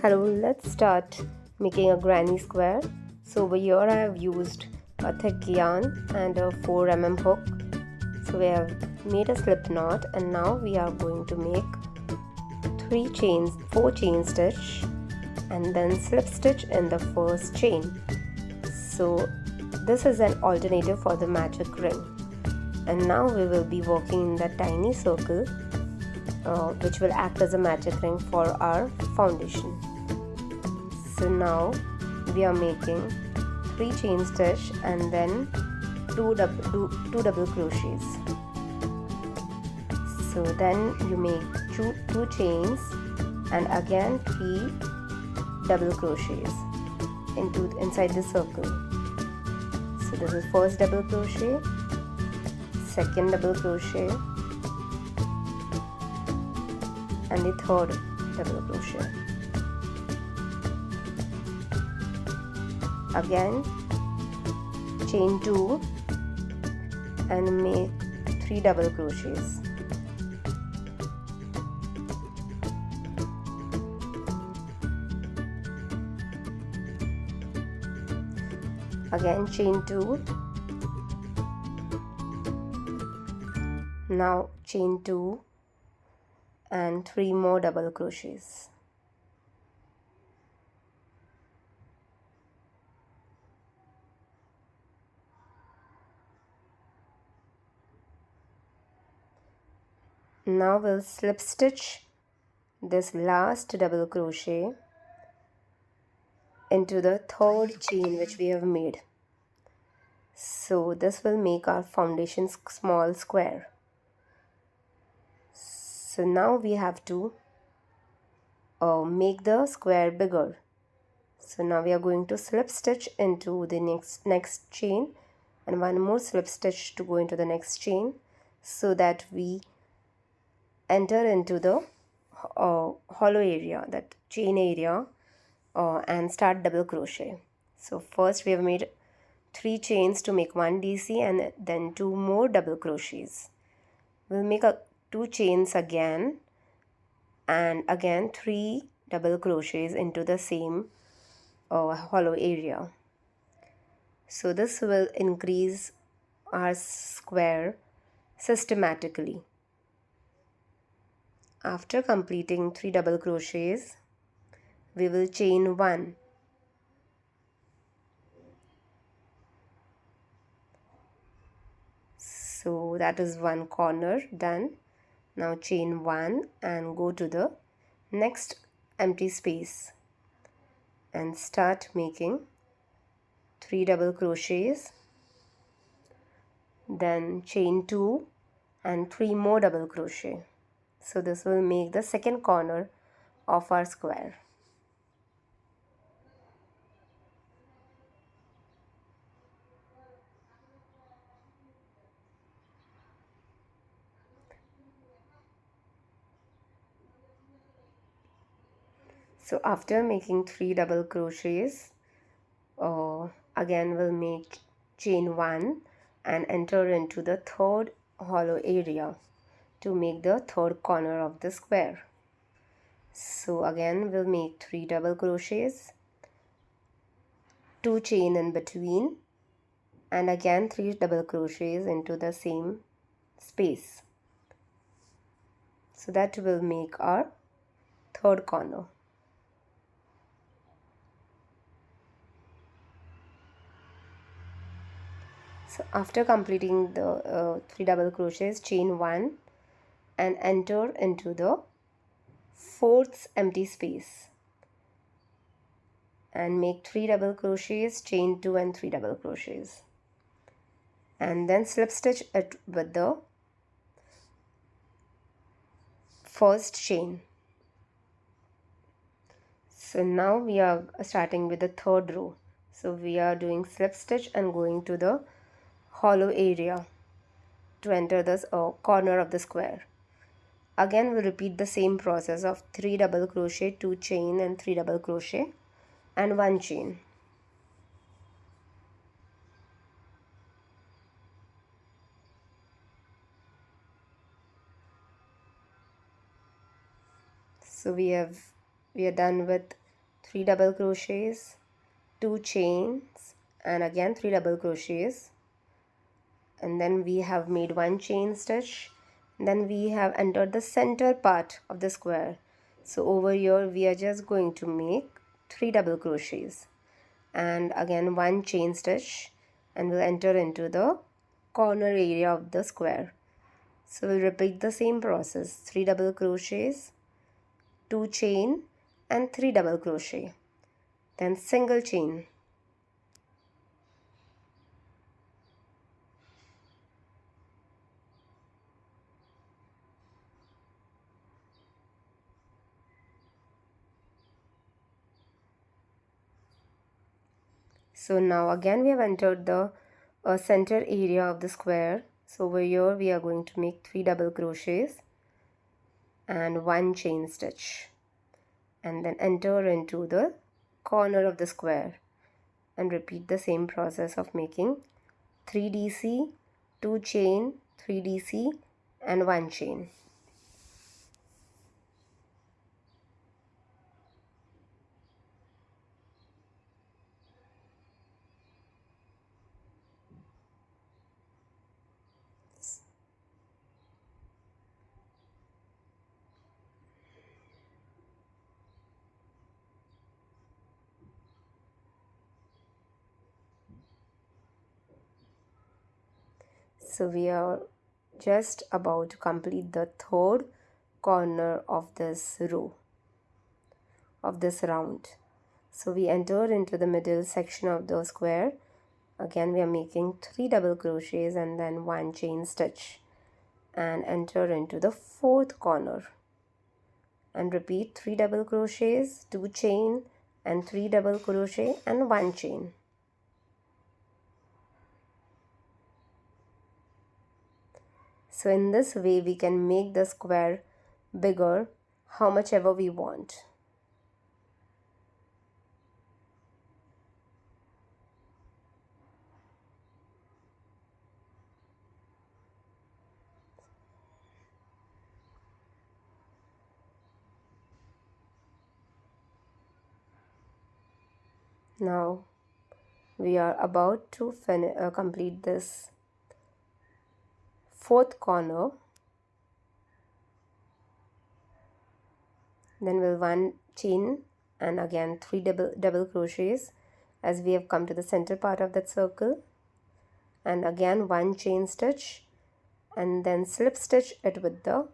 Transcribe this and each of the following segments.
Hello, let's start making a granny square. So over here I have used a thick yarn and a 4 mm hook. So we have made a slip knot, and now we are going to make 4 chain stitch and then slip stitch in the first chain. So this is an alternative for the magic ring. And now we will be working in that tiny circle which will act as a magic ring for our foundation. So now we are making 3 chain stitch and then 2 double crochets. So then you make 2 chains and again 3 double crochets inside the circle. So this is first double crochet, second double crochet, and the third double crochet. Again chain 2 and make 3 double crochets. Again chain 2. Now chain 2 and 3 more double crochets. Now we'll slip stitch this last double crochet into the third chain which we have made. So this will make our foundation small square. So now we have to make the square bigger. So now we are going to slip stitch into the next chain and one more slip stitch to go into the next chain, so that we enter into the hollow area, that chain area, and start double crochet. So first we have made 3 chains to make 1 DC and then 2 more double crochets. We'll make 2 chains again and again 3 double crochets into the same hollow area. So this will increase our square systematically. After completing 3 double crochets, we will chain 1. So that is one corner done. Now chain 1 and go to the next empty space and start making 3 double crochets, then chain 2 and 3 more double crochet. So this will make the second corner of our square. So after making 3 double crochets, again we'll make chain 1 and enter into the third hollow area to make the third corner of the square. So again we'll make 3 double crochets, 2 chain in between, and again 3 double crochets into the same space. So that will make our third corner. So after completing the 3 double crochets, chain 1 and enter into the 4th empty space and make 3 double crochets, chain 2 and 3 double crochets, and then slip stitch it with the first chain. So now we are starting with the third row. So we are doing slip stitch and going to the hollow area to enter this corner of the square. Again we'll repeat the same process of 3 double crochet, 2 chain and 3 double crochet and 1 chain. So we are done with 3 double crochets, 2 chains, and again 3 double crochets, and then we have made 1 chain stitch. Then we have entered the center part of the square. So over here we are just going to make 3 double crochets and again 1 chain stitch, and we'll enter into the corner area of the square. So we'll repeat the same process: 3 double crochets, 2 chain, and 3 double crochet, then single chain. So now again we have entered the center area of the square. So over here we are going to make 3 double crochets and 1 chain stitch, and then enter into the corner of the square and repeat the same process of making 3 DC, 2 chain, 3 DC, and 1 chain. So we are just about to complete the third corner of this row, of this round. So we enter into the middle section of the square. Again we are making 3 double crochets and then 1 chain stitch, and enter into the fourth corner and repeat 3 double crochets, 2 chain, and 3 double crochet and 1 chain. So in this way we can make the square bigger how much ever we want. Now we are about to complete this fourth corner. Then we'll 1 chain and again 3 double crochets as we have come to the center part of that circle, and again 1 chain stitch, and then slip stitch it with the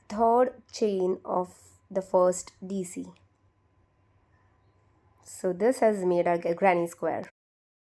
third chain of the first DC. So this has made our granny square.